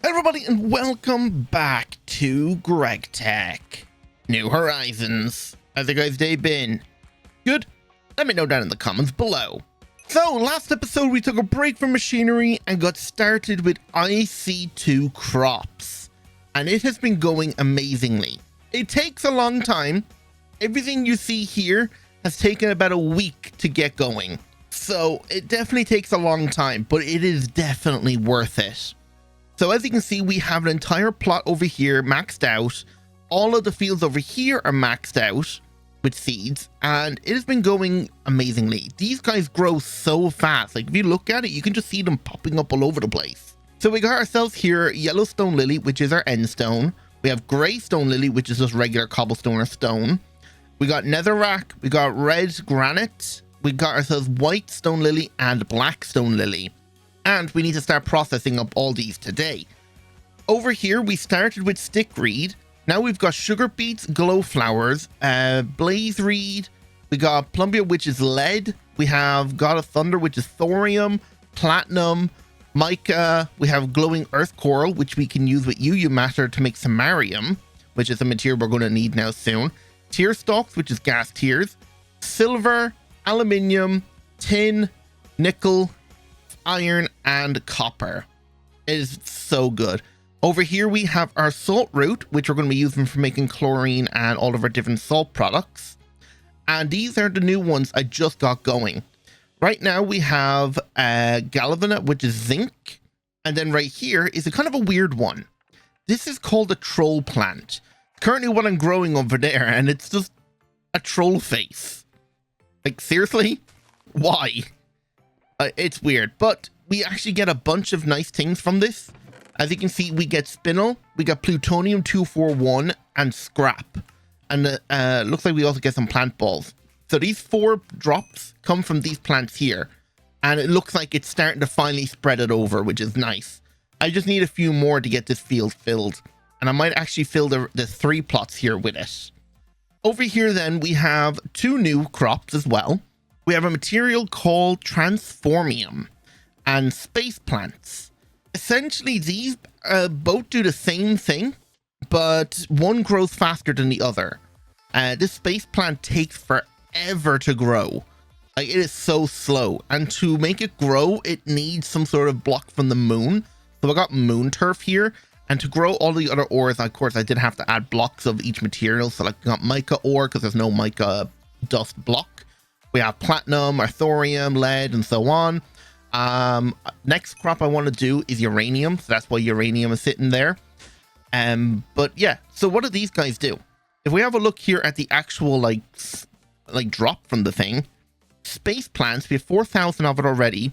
Everybody, and welcome back to Gregtech. New Horizons. How's your guys' day been? Good? Let me know down in the comments below. So, last episode we took a break from machinery and got started with IC2 Crops. And it has been going amazingly. It takes a long time. Everything you see here has taken about a week to get going. So, it definitely takes a long time, but it is definitely worth it. So as you can see, we have an entire plot over here maxed out. All of the fields over here are maxed out with seeds, and it has been going amazingly. These guys grow so fast. Like if you look at it, you can just see them popping up all over the place. So we got ourselves here yellow stone lily, which is our end stone. We have gray stone lily, which is just regular cobblestone or stone. We got netherrack, we got red granite, we got ourselves white stone lily and black stone lily. And we need to start processing up all these today. Over here, we started with stickweed. Now we've got sugar beets, glow flowers, blaze reed. We got plumbia, which is lead. We have god of thunder, which is thorium, platinum, mica. We have glowing earth coral, which we can use with UU matter to make samarium, which is a material we're going to need now soon. Tear stalks, which is gas tears. Silver, aluminium, tin, nickel, iron, and copper. It is so good. Over here we have our salt root, which we're going to be using for making chlorine and all of our different salt products. And these are the new ones I just got going. Right now we have galvanite, which is zinc. And then right here is a kind of a weird one. This is called a troll plant. Currently what I'm growing over there, and it's just a troll face. Like seriously? Why? It's weird, but we actually get a bunch of nice things from this. As you can see, we get spinel, we got plutonium 241, and scrap. And looks like we also get some plant balls. So these 4 drops come from these plants here. And it looks like it's starting to finally spread it over, which is nice. I just need a few more to get this field filled. And I might actually fill the 3 plots here with it. Over here then, we have 2 new crops as well. We have a material called transformium and space plants. Essentially, these both do the same thing, but one grows faster than the other. This space plant takes forever to grow. Like, it is so slow. And to make it grow, it needs some sort of block from the moon. So I got moon turf here. And to grow all the other ores, of course, I did have to add blocks of each material. So like, I got mica ore because there's no mica dust block. We have platinum, or thorium, lead, and so on. Next crop I want to do is uranium. So that's why uranium is sitting there. But yeah, so what do these guys do? If we have a look here at the actual like drop from the thing, space plants, we have 4,000 of it already,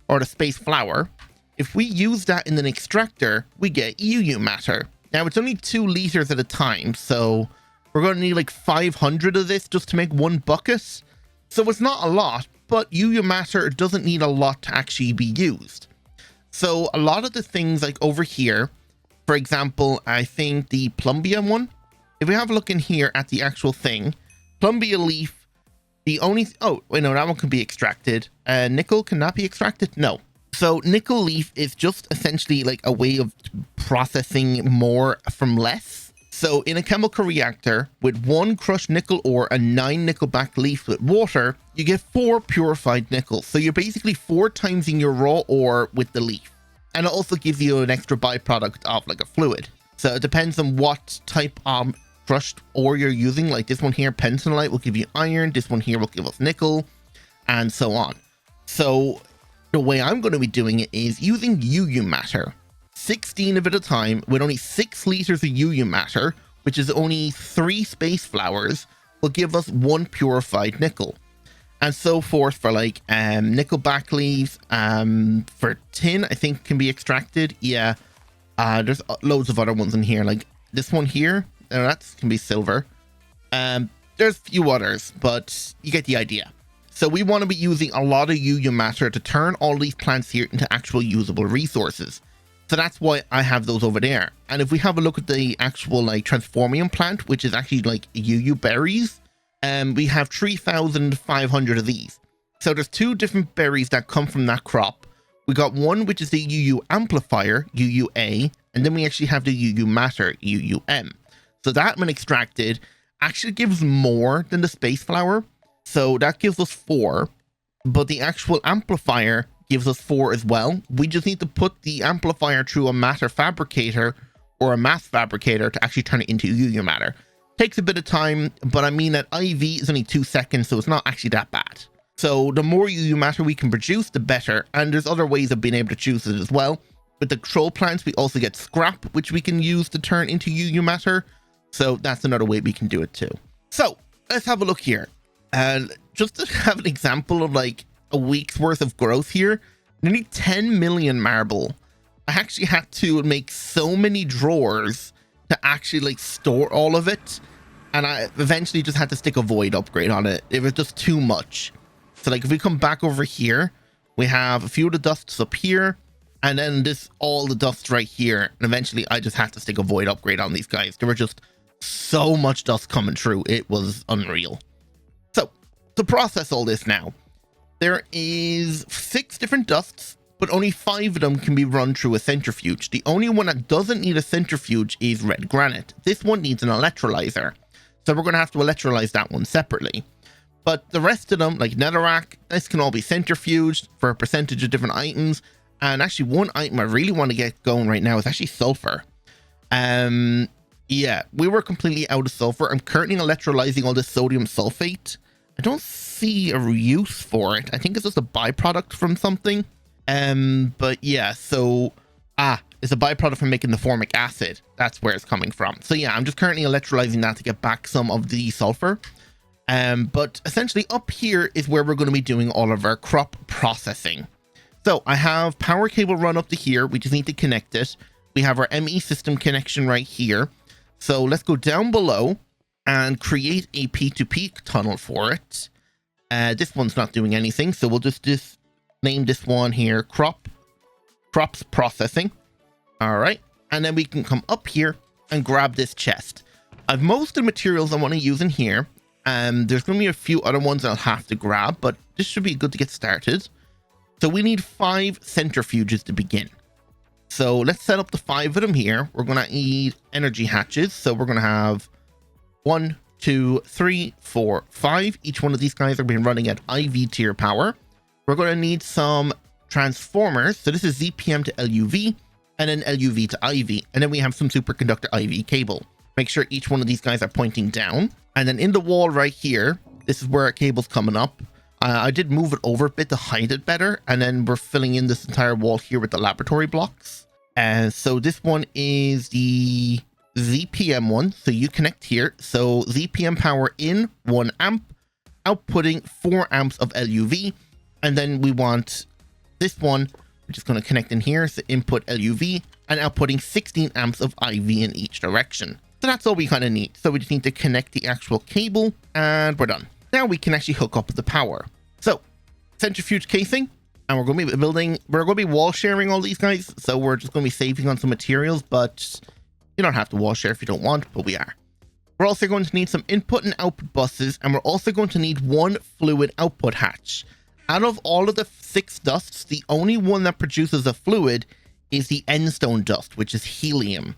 or the space flower. If we use that in an extractor, we get UU matter. Now it's only 2 liters at a time, so we're going to need like 500 of this just to make 1 bucket. So it's not a lot, but UU matter doesn't need a lot to actually be used. So a lot of the things like over here, for example, I think the plumbia one, if we have a look in here at the actual thing, plumbia leaf, the only, oh, wait, no, that one can be extracted. Nickel, can that be extracted? No. So nickel leaf is just essentially like a way of processing more from less. So in a chemical reactor, with 1 crushed nickel ore and 9 nickelback leaf with water, you get 4 purified nickel. So you're basically 4 times in your raw ore with the leaf. And it also gives you an extra byproduct of like a fluid. So it depends on what type of crushed ore you're using. Like this one here, pentonite, will give you iron. This one here will give us nickel, and so on. So the way I'm going to be doing it is using UU matter. 16 of it at a time with only 6 liters of UU matter, which is only 3 space flowers, will give us 1 purified nickel. And so forth for like nickel back leaves, for tin, I think can be extracted. Yeah, there's loads of other ones in here, like this one here, that can be silver. There's a few others, but you get the idea. So we want to be using a lot of UU matter to turn all these plants here into actual usable resources. So that's why I have those over there. And if we have a look at the actual like transformium plant, which is actually like UU berries, we have 3,500 of these. So there's 2 different berries that come from that crop. We got one which is the UU amplifier, UUA, And then we actually have the UU matter, UUM. So that, when extracted, actually gives more than the space flower. So that gives us 4, but the actual amplifier gives us 4 as well. We just need to put the amplifier through a matter fabricator or a mass fabricator to actually turn it into UU matter. Takes a bit of time, but I mean that IV is only 2 seconds, so it's not actually that bad. So the more UU matter we can produce, the better. And there's other ways of being able to choose it as well. With the control plants, we also get scrap, which we can use to turn into UU matter. So that's another way we can do it too. So let's have a look here. And just to have an example of like a week's worth of growth here, nearly 10 million marble. I actually had to make so many drawers to actually like store all of it. And I eventually just had to stick a void upgrade on it. It was just too much. So like if we come back over here, we have a few of the dusts up here. And then all the dust right here. And eventually I just had to stick a void upgrade on these guys. There were just so much dust coming through. It was unreal. So to process all this now, there is 6 different dusts, but only 5 of them can be run through a centrifuge. The only one that doesn't need a centrifuge is red granite. This one needs an electrolyzer. So we're going to have to electrolyze that one separately. But the rest of them, like netherrack, this can all be centrifuged for a percentage of different items. And actually one item I really want to get going right now is actually sulfur. Yeah, we were completely out of sulfur. I'm currently electrolyzing all this sodium sulfate. I don't see a use for it. I think it's just a byproduct from something. But yeah, so it's a byproduct from making the formic acid. That's where it's coming from. So yeah, I'm just currently electrolyzing that to get back some of the sulfur. But essentially up here is where we're going to be doing all of our crop processing. So I have power cable run up to here. We just need to connect it. We have our ME system connection right here. So let's go down below and create a P2P tunnel for it. This one's not doing anything, so we'll just name this one here crops processing. All right, and then we can come up here and grab this chest. I've most of the materials I want to use in here. There's going to be a few other ones I'll have to grab, but this should be good to get started. So we need 5 centrifuges to begin. So let's set up the 5 of them here. We're going to need energy hatches. So we're going to have 1, 2, 3, 4, 5. Each one of these guys are being running at IV tier power. We're going to need some transformers. So this is ZPM to LUV and then LUV to IV. And then we have some superconductor IV cable. Make sure each one of these guys are pointing down. And then in the wall right here, this is where our cable's coming up. I did move it over a bit to hide it better. And then we're filling in this entire wall here with the laboratory blocks. And so this one is the ZPM one. So you connect here. So ZPM power in 1 amp, outputting 4 amps of LUV. And then we want this one, which is going to connect in here. So input LUV and outputting 16 amps of IV in each direction. So that's all we kind of need. So we just need to connect the actual cable and we're done. Now we can actually hook up the power. So centrifuge casing, and we're going to be building, we're going to be wall sharing all these guys. So we're just going to be saving on some materials, but you don't have to wall share if you don't want, but we are. We're also going to need some input and output buses, and we're also going to need 1 fluid output hatch. Out of all of the 6 dusts, the only one that produces a fluid is the endstone dust, which is helium.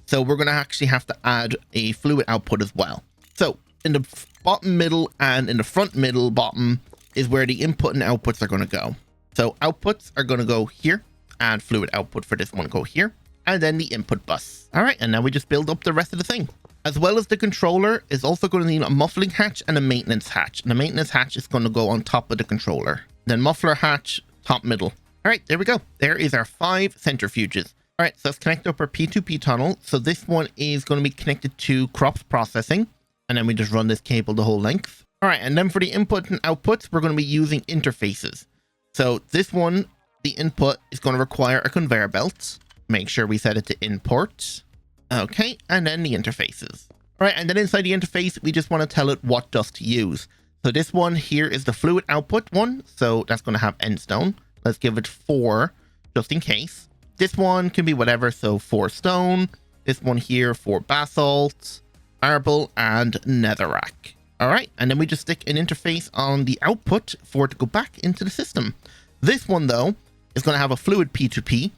So we're going to actually have to add a fluid output as well. So in the bottom middle and in the front middle bottom is where the input and outputs are going to go. So outputs are going to go here, and fluid output for this one go here, and then the input bus. All right, and now we just build up the rest of the thing. As well as the controller is also going to need a muffling hatch and a maintenance hatch. And the maintenance hatch is going to go on top of the controller. Then muffler hatch, top middle. All right, there we go. There is our 5 centrifuges. All right, so let's connect up our P2P tunnel. So this one is going to be connected to crops processing. And then we just run this cable the whole length. All right, and then for the input and outputs, we're going to be using interfaces. So this one, the input is going to require a conveyor belt. Make sure we set it to import. Okay, and then the interfaces. All right, and then inside the interface, we just want to tell it what dust to use. So this one here is the fluid output one. So that's going to have endstone. Let's give it 4 just in case. This one can be whatever. So 4 stone. This one here, 4 basalt, marble, and netherrack. All right, and then we just stick an interface on the output for it to go back into the system. This one, though, is going to have a fluid P2P,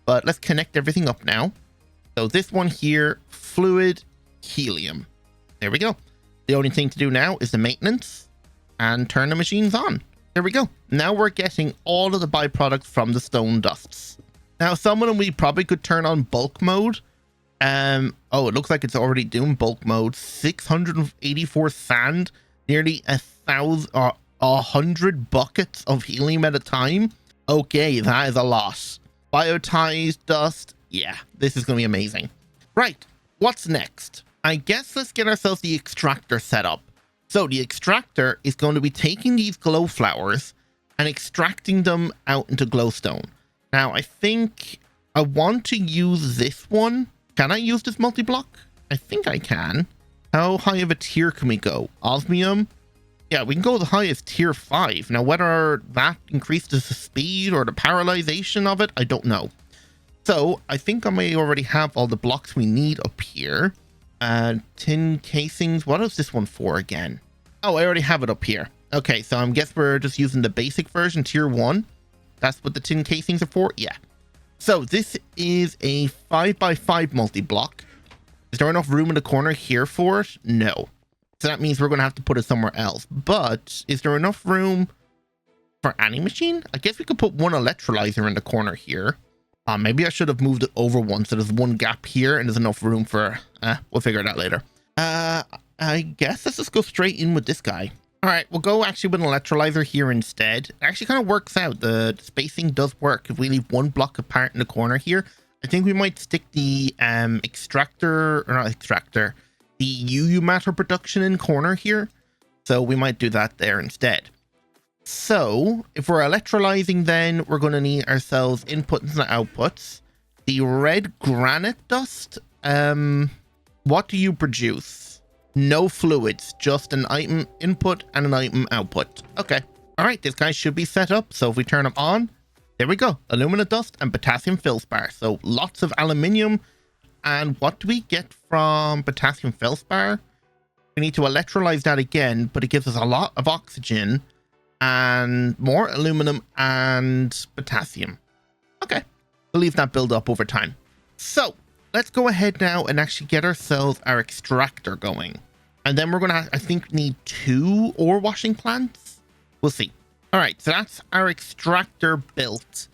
but let's connect everything up now. So this one here, fluid helium. There we go. The only thing to do now is the maintenance and turn the machines on. There we go. Now we're getting all of the byproducts from the stone dusts. Now, some of them we probably could turn on bulk mode. Oh, it looks like it's already doing bulk mode. 684 sand, nearly 100 buckets of helium at a time. Okay, that is a lot. Biotized dust. Yeah, this is going to be amazing. Right, what's next? I guess let's get ourselves the extractor set up. So the extractor is going to be taking these glow flowers and extracting them out into glowstone. Now, I think I want to use this one. Can I use this multi-block? I think I can. How high of a tier can we go? Osmium? Yeah, we can go the highest tier 5. Now, whether that increases the speed or the paralyzation of it, I don't know. So, I think I may already have all the blocks we need up here. Tin casings. What is this one for again? Oh, I already have it up here. Okay, so I guess we're just using the basic version, tier 1. That's what the tin casings are for? Yeah. So, this is a 5x5 multi-block. Is there enough room in the corner here for it? No. So that means we're going to have to put it somewhere else. But is there enough room for any machine? I guess we could put one electrolyzer in the corner here. Maybe I should have moved it over one so there's one gap here and there's enough room for... we'll figure it out later. I guess let's just go straight in with this guy. All right, we'll go actually with an electrolyzer here instead. It actually kind of works out. The spacing does work. If we leave one block apart in the corner here, I think we might stick the the UU matter production in corner here. So we might do that there instead. So if we're electrolyzing, then we're going to need ourselves inputs and outputs. The red granite dust, what do you produce? No fluids, just an item input and an item output. Okay. All right, this guy should be set up. So if we turn him on, there we go. Alumina dust and potassium feldspar. So lots of aluminium. And what do we get from potassium feldspar? We need to electrolyze that again, but it gives us a lot of oxygen and more aluminum and potassium. Okay, we'll leave that build up over time. So let's go ahead now and actually get ourselves our extractor going. And then we're going to, I think, need 2 ore washing plants. We'll see. All right, so that's our extractor built.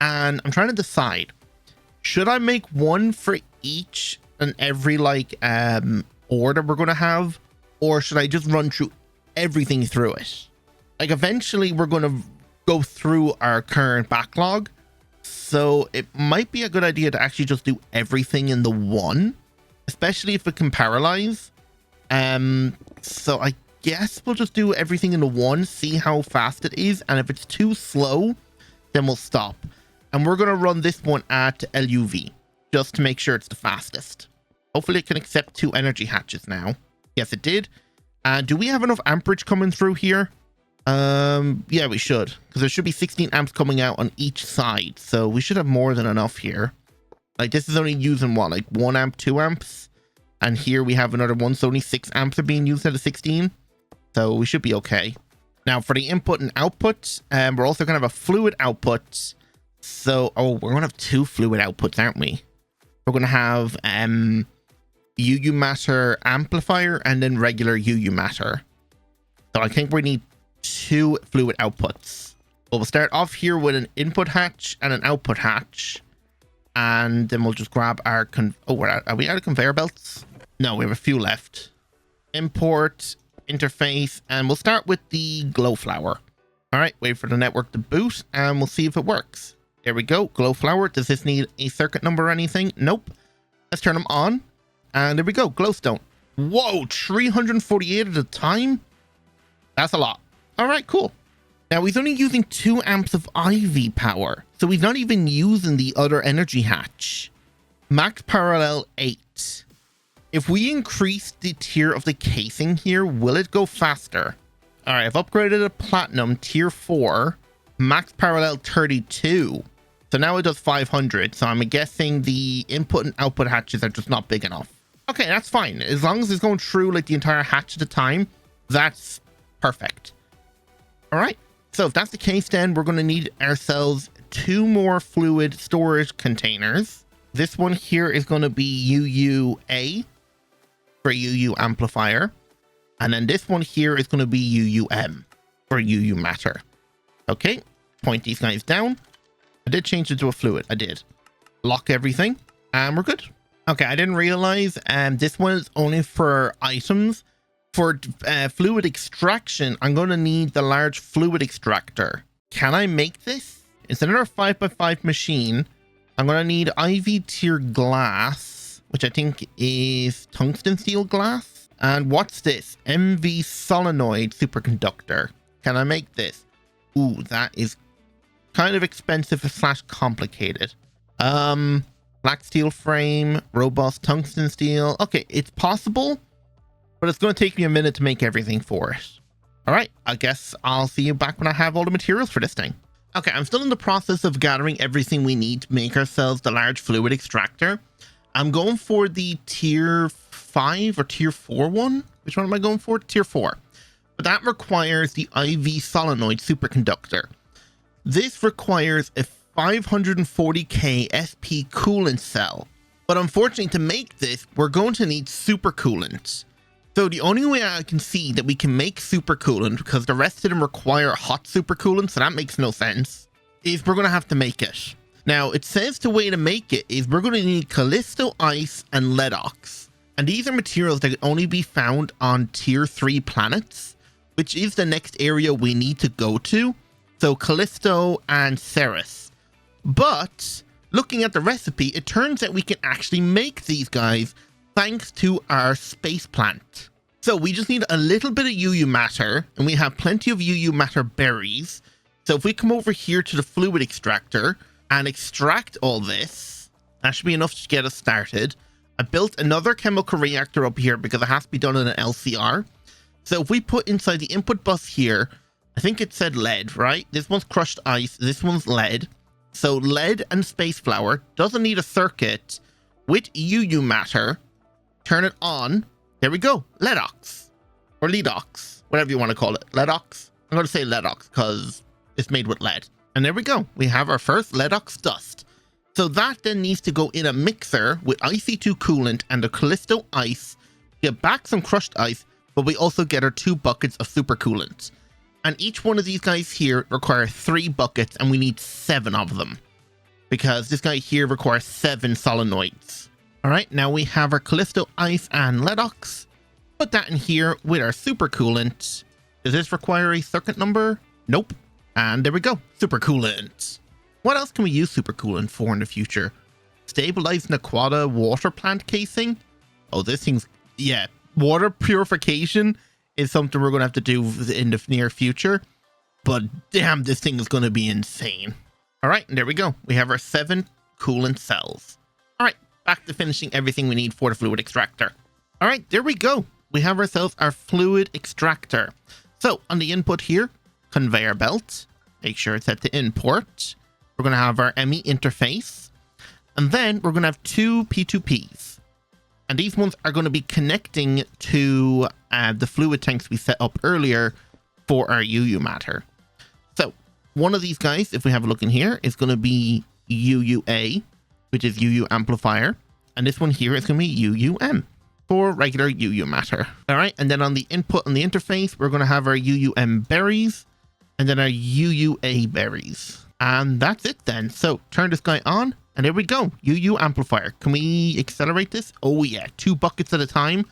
And I'm trying to decide, should I make one for each and every like ore that we're going to have, or should I just run through everything through it? Like eventually we're going to go through our current backlog, so it might be a good idea to actually just do everything in the one, especially if it can paralyze. So I guess we'll just do everything in the one, see how fast it is, and if it's too slow, then we'll stop. And we're going to run this one at LUV, just to make sure it's the fastest. Hopefully it can accept 2 energy hatches now. Yes, it did. Do we have enough amperage coming through here? Yeah, we should, because there should be 16 amps coming out on each side. So we should have more than enough here. Like this is only using what, like 1 amp, 2 amps? And here we have another one, so only 6 amps are being used out of 16. So we should be okay. Now for the input and output, we're also going to have a fluid output. So, oh, we're going to have 2 fluid outputs, aren't we? We're going to have UU matter amplifier and then regular UU matter. So I think we need 2 fluid outputs. But we'll start off here with an input hatch and an output hatch. And then we'll just grab our... are we out of conveyor belts? No, we have a few left. Import, interface, and we'll start with the glow flower. All right, wait for the network to boot and we'll see if it works. There we go. Glow flower. Does this need a circuit number or anything? Nope. Let's turn them on. And there we go. Glowstone. Whoa, 348 at a time? That's a lot. All right, cool. Now he's only using 2 amps of IV power. So he's not even using the other energy hatch. Max parallel 8. If we increase the tier of the casing here, will it go faster? All right, I've upgraded a platinum tier 4. Max parallel 32. So now it does 500. So I'm guessing the input and output hatches are just not big enough. Okay, that's fine. As long as it's going through like the entire hatch at a time, that's perfect. All right. So if that's the case, then we're going to need ourselves 2 more fluid storage containers. This one here is going to be UUA for UU amplifier. And then this one here is going to be UUM for UU matter. Okay, point these guys down. I did change it to a fluid. I did. Lock everything and we're good. Okay, I didn't realize this one is only for items. For fluid extraction, I'm going to need the large fluid extractor. Can I make this? It's another 5x5 machine. I'm going to need IV tier glass, which I think is tungsten steel glass. And what's this? MV solenoid superconductor. Can I make this? Ooh, that is kind of expensive / complicated. Black steel frame, robust tungsten steel. Okay, it's possible, but it's going to take me a minute to make everything for it. All right, I guess I'll see you back when I have all the materials for this thing. Okay, I'm still in the process of gathering everything we need to make ourselves the large fluid extractor. I'm going for the tier 5 or tier 4 one. Which one am I going for? Tier 4. But that requires the IV solenoid superconductor. This requires a 540k SP coolant cell. But unfortunately, to make this, we're going to need supercoolant. So the only way I can see that we can make supercoolant, because the rest of them require hot supercoolant, so that makes no sense, is we're going to have to make it. Now, it says the way to make it is we're going to need Callisto ice and lead ox. And these are materials that can only be found on tier 3 planets, which is the next area we need to go to. So Callisto and Ceres. But looking at the recipe, it turns out we can actually make these guys thanks to our space plant. So we just need a little bit of UU matter, and we have plenty of UU matter berries. So if we come over here to the fluid extractor and extract all this, that should be enough to get us started. I built another chemical reactor up here because it has to be done in an LCR. So if we put inside the input bus here, I think it said lead, right? This one's crushed ice, this one's lead. So lead and space flour doesn't need a circuit with UU matter. Turn it on. There we go. Leadox or leadox, whatever you want to call it. Leadox. I'm going to say leadox because it's made with lead. And there we go. We have our first leadox dust. So that then needs to go in a mixer with IC2 coolant and the Callisto ice. Get back some crushed ice, but we also get our 2 buckets of super coolant. And each one of these guys here require 3 buckets, and we need 7 of them because this guy here requires 7 solenoids. All right, now we have our Callisto ice and leadox. Put that in here with our super coolant. Does this require a circuit number? Nope. And there we go, super coolant. What else can we use super coolant for in the future? Stabilizing aquata water plant casing. Oh, this thing's, yeah, water purification is something we're going to have to do in the near future. But damn, this thing is going to be insane. All right, and there we go. We have our 7 coolant cells. All right, back to finishing everything we need for the fluid extractor. All right, there we go. We have ourselves our fluid extractor. So on the input here, conveyor belt. Make sure it's set to import. We're going to have our ME interface. And then we're going to have 2 P2Ps. And these ones are going to be connecting to the fluid tanks we set up earlier for our UU matter. So one of these guys, if we have a look in here, is going to be UUA, which is UU amplifier. And this one here is going to be UUM for regular UU matter. All right. And then on the input on the interface, we're going to have our UUM berries and then our UUA berries. And that's it then. So turn this guy on. And there we go, UU amplifier. Can we accelerate this? Oh yeah, 2 buckets at a time.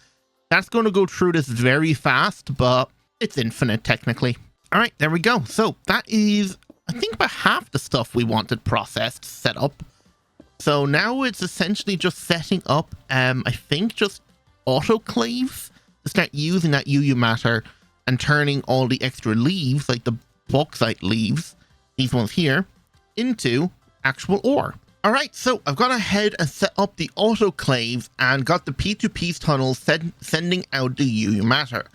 That's going to go through this very fast, but it's infinite technically. All right, there we go. So that is, I think, about half the stuff we wanted processed, set up. So now it's essentially just setting up, I think, just autoclaves to start using that UU matter and turning all the extra leaves, like the bauxite leaves, these ones here, into actual ore. All right, so I've gone ahead and set up the autoclaves and got the P2P's tunnels sending out the UU matter.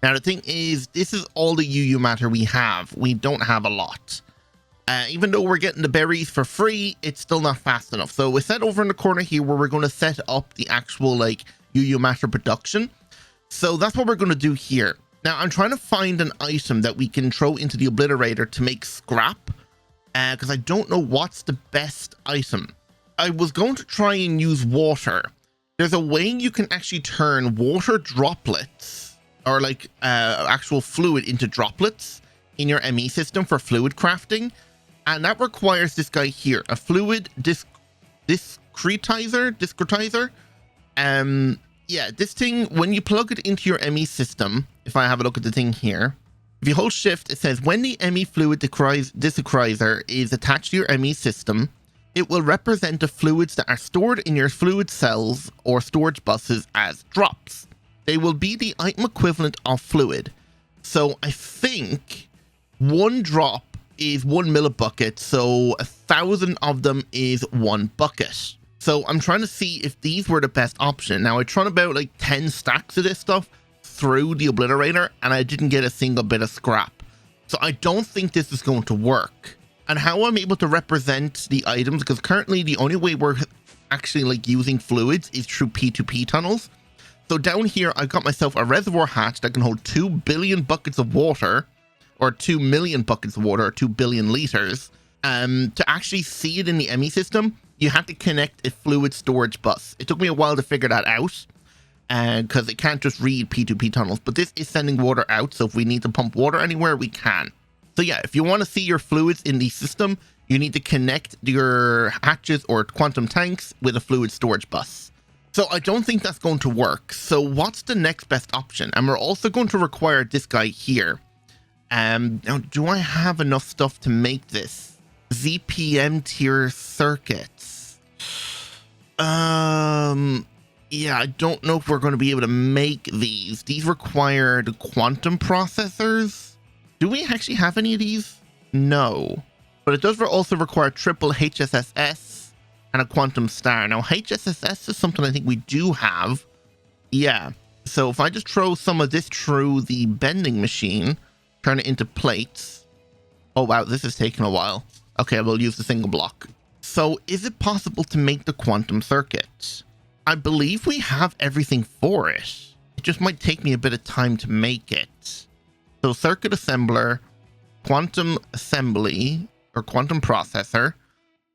Now, the thing is, this is all the UU matter we have. We don't have a lot. Even though we're getting the berries for free, it's still not fast enough. So we set over in the corner here where we're going to set up the actual like UU matter production. So that's what we're going to do here. Now, I'm trying to find an item that we can throw into the obliterator to make scrap. Because I don't know what's the best item. I was going to try and use water. There's a way you can actually turn water droplets or like actual fluid into droplets in your ME system for fluid crafting. And that requires this guy here, a fluid discretizer. Yeah, this thing, when you plug it into your ME system, if I have a look at the thing here, if you hold shift, it says when the ME fluid discretizer is attached to your ME system, it will represent the fluids that are stored in your fluid cells or storage buses as drops. They will be the item equivalent of fluid. So I think 1 drop is 1 millibucket, so 1,000 of them is 1 bucket. So I'm trying to see if these were the best option. Now I tried about like 10 stacks of this stuff through the obliterator and I didn't get a single bit of scrap. So I don't think this is going to work. And how I'm able to represent the items, because currently the only way we're actually like using fluids is through P2P tunnels. So down here, I've got myself a reservoir hatch that can hold 2 billion buckets of water, or 2 million buckets of water, or 2 billion liters. To actually see it in the ME system, you have to connect a fluid storage bus. It took me a while to figure that out, because it can't just read P2P tunnels, but this is sending water out. So if we need to pump water anywhere, we can. So yeah, if you want to see your fluids in the system, you need to connect your hatches or quantum tanks with a fluid storage bus. So I don't think that's going to work. So what's the next best option? And we're also going to require this guy here. Now, do I have enough stuff to make this? ZPM tier circuits. Yeah, I don't know if we're going to be able to make these. These require the quantum processors. Do we actually have any of these? No. But it does also require triple HSSS and a quantum star. Now, HSSS is something I think we do have. Yeah. So if I just throw some of this through the bending machine, turn it into plates. Oh, wow, this is taking a while. Okay, we'll use the single block. So is it possible to make the quantum circuit? I believe we have everything for it. It just might take me a bit of time to make it. So circuit assembler, quantum assembly, or quantum processor,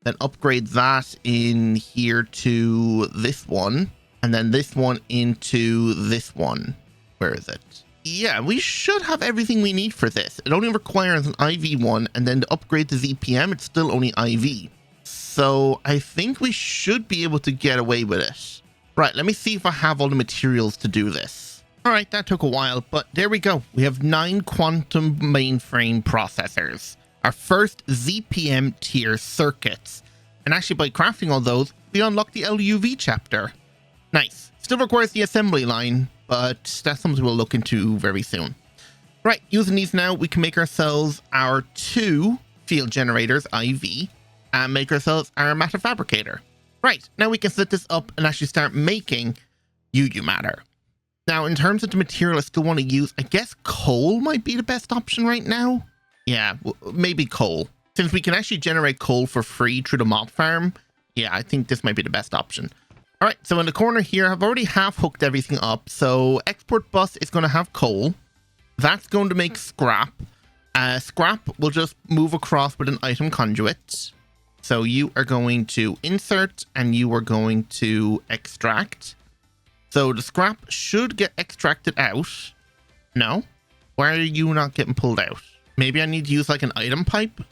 then upgrade that in here to this one, and then this one into this one. Where is it? Yeah, we should have everything we need for this. It only requires an IV one, and then to upgrade to ZPM, it's still only IV. So I think we should be able to get away with it. Right, let me see if I have all the materials to do this. All right, that took a while, but there we go. We have 9 quantum mainframe processors, our first ZPM tier circuits. And actually, by crafting all those, we unlock the LUV chapter. Nice. Still requires the assembly line, but that's something we'll look into very soon. Right, using these now, we can make ourselves our 2 field generators, IV, and make ourselves our matter fabricator. Right, now we can set this up and actually start making UU matter. Now, in terms of the material I still want to use, I guess coal might be the best option right now. Yeah, maybe coal. Since we can actually generate coal for free through the mob farm, yeah, I think this might be the best option. All right, so in the corner here, I've already half hooked everything up. So export bus is going to have coal. That's going to make scrap. Scrap will just move across with an item conduit. So you are going to insert and you are going to extract. So the scrap should get extracted out. No? Why are you not getting pulled out? Maybe I need to use like an item pipe?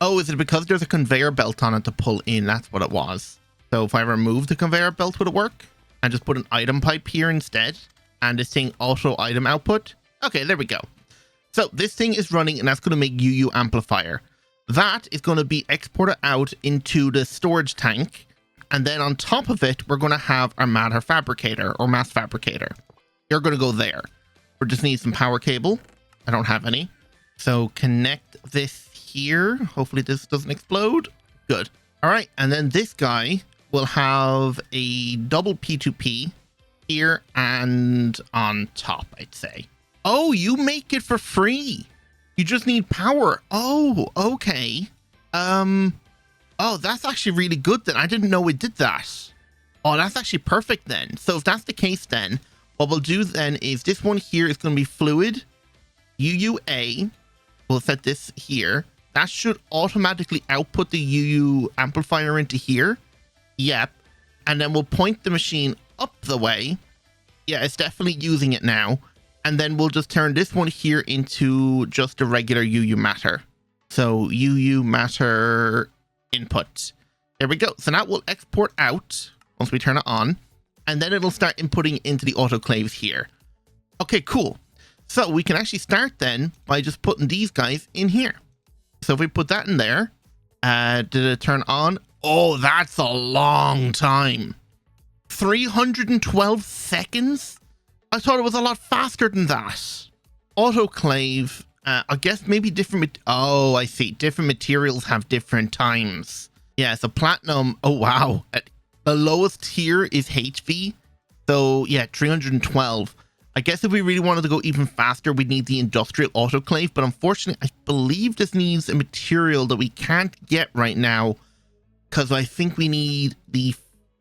Oh, is it because there's a conveyor belt on it to pull in? That's what it was. So if I remove the conveyor belt, would it work? And just put an item pipe here instead? And this thing auto item output? Okay, there we go. So this thing is running and that's going to make UU amplifier. That is going to be exported out into the storage tank. And then on top of it, we're going to have our matter fabricator or mass fabricator. You're going to go there. We just need some power cable. I don't have any. So connect this here. Hopefully this doesn't explode. Good. All right. And then this guy will have a double P2P here and on top, I'd say. Oh, you make it for free. You just need power. Oh, okay. Oh, that's actually really good then. I didn't know it did that. Oh, that's actually perfect then. So if that's the case then, what we'll do then is this one here is going to be fluid. UUA. We'll set this here. That should automatically output the UU amplifier into here. Yep. And then we'll point the machine up the way. Yeah, it's definitely using it now. And then we'll just turn this one here into just a regular UU matter. So UU matter input. There we go. So now we'll export out once we turn it on. And then it'll start inputting into the autoclaves here. Okay, cool. So we can actually start then by just putting these guys in here. So if we put that in there, did it turn on? Oh, that's a long time. 312 seconds? I thought it was a lot faster than that. Autoclave, I guess maybe different. Oh, I see. Different materials have different times. Yeah, so platinum. Oh, wow. The lowest tier is HV. So yeah, 312. I guess if we really wanted to go even faster, we'd need the industrial autoclave. But unfortunately, I believe this needs a material that we can't get right now, because I think we need the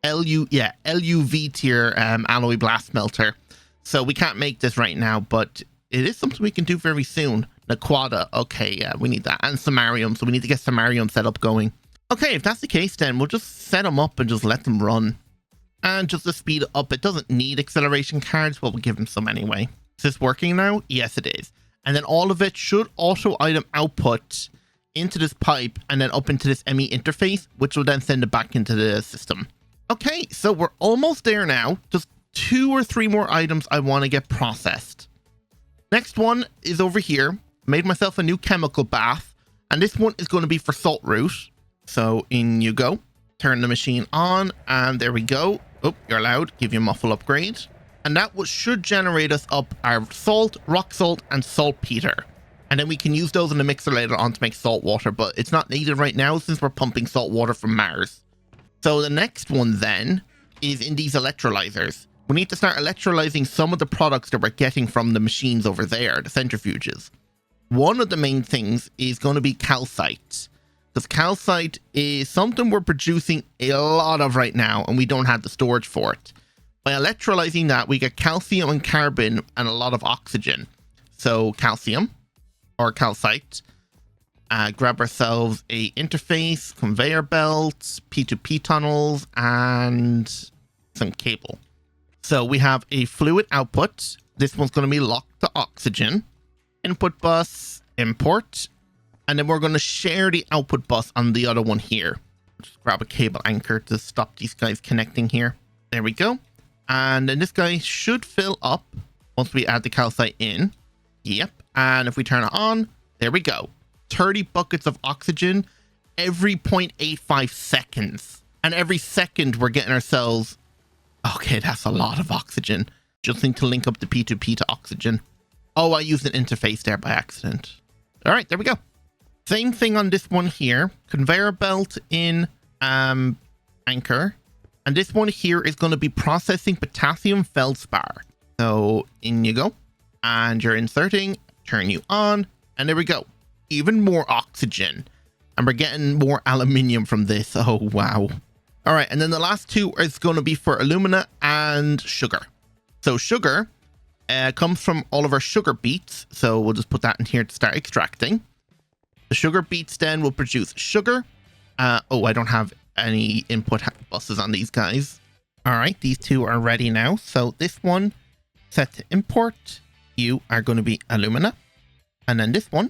LUV tier alloy blast smelter. So we can't make this right now, but it is something we can do very soon. Naquada. Okay, yeah, we need that. And samarium. So we need to get samarium set up going. Okay, if that's the case, then we'll just set them up and just let them run. And just to speed it up, it doesn't need acceleration cards, but we'll give them some anyway. Is this working now? Yes, it is. And then all of it should auto item output into this pipe and then up into this ME interface, which will then send it back into the system. Okay, so we're almost there now. Just 2 or 3 more items I want to get processed. Next one is over here. Made myself a new chemical bath, and this one is going to be for salt root. So in you go. Turn the machine on, and there we go. Oh, you're allowed. Give you a muffle upgrade. And that should generate us up our salt, rock salt, and saltpeter. And then we can use those in the mixer later on to make salt water, but it's not needed right now since we're pumping salt water from Mars. So the next one then is in these electrolyzers. We need to start electrolyzing some of the products that we're getting from the machines over there, the centrifuges. One of the main things is going to be calcite. Because calcite is something we're producing a lot of right now, and we don't have the storage for it. By electrolyzing that, we get calcium and carbon and a lot of oxygen. So calcium or calcite. Grab ourselves a interface, conveyor belts, P2P tunnels, and some cable. So we have a fluid output. This one's going to be locked to oxygen. Input bus, import. And then we're going to share the output bus on the other one here. Just grab a cable anchor to stop these guys connecting here. There we go. And then this guy should fill up once we add the calcite in. Yep. And if we turn it on, there we go. 30 buckets of oxygen every 0.85 seconds. And every second we're getting ourselves... Okay, that's a lot of oxygen. Just need to link up the P2P to oxygen. Oh, I used an interface there by accident. All right, there we go. Same thing on this one here. Conveyor belt in anchor. And this one here is going to be processing potassium feldspar. So in you go. And you're inserting. Turn you on. And there we go. Even more oxygen. And we're getting more aluminium from this. Oh, wow. All right. And then the last two is going to be for alumina and sugar. So sugar comes from all of our sugar beets. So we'll just put that in here to start extracting. The sugar beets then will produce sugar. Oh, I don't have any input buses on these guys. All right, these two are ready now. So this one set to import. You are going to be alumina. And then this one,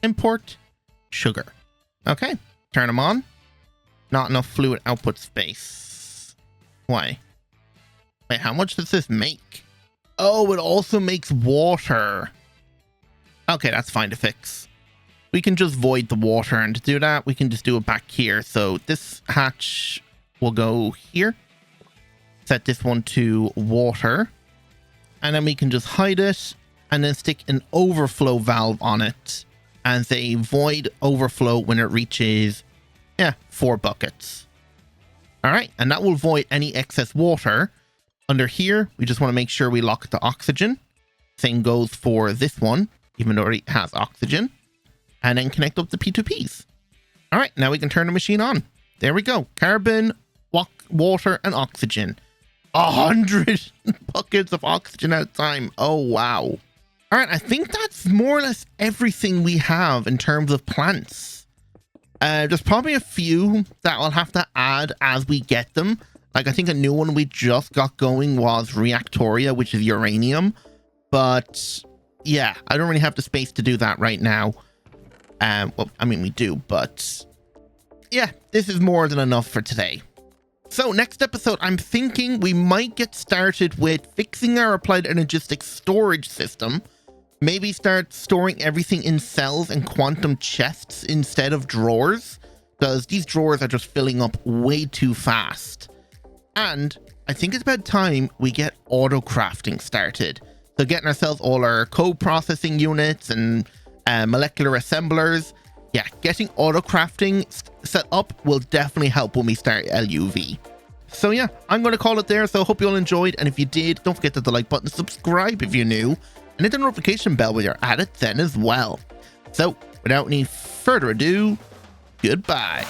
import sugar. Okay, turn them on. Not enough fluid output space. Why? Wait, how much does this make? Oh, it also makes water. Okay, that's fine to fix. We can just void the water, and to do that, we can just do it back here. So this hatch will go here. Set this one to water. And then we can just hide it and then stick an overflow valve on it and say void overflow when it reaches, 4 buckets. All right. And that will void any excess water. Under here, we just want to make sure we lock the oxygen. Same goes for this one, even though it has oxygen. And then connect up the P2Ps. All right, now we can turn the machine on. There we go. Carbon, water, and oxygen. 100 buckets of oxygen at a time. Oh, wow. All right, I think that's more or less everything we have in terms of plants. There's probably a few that I'll have to add as we get them. Like, I think a new one we just got going was Reactoria, which is uranium. But yeah, I don't really have the space to do that right now. Well, I mean, we do, but yeah, this is more than enough for today. So next episode, I'm thinking we might get started with fixing our applied energistic storage system. Maybe start storing everything in cells and quantum chests instead of drawers, because these drawers are just filling up way too fast. And I think it's about time we get auto crafting started. So getting ourselves all our code processing units and molecular assemblers. Yeah, getting auto crafting set up will definitely help when we start LUV. So yeah, I'm going to call it there. So I hope you all enjoyed. And if you did, don't forget to hit the like button, subscribe if you're new, and hit the notification bell when you're at it then as well. So without any further ado, goodbye.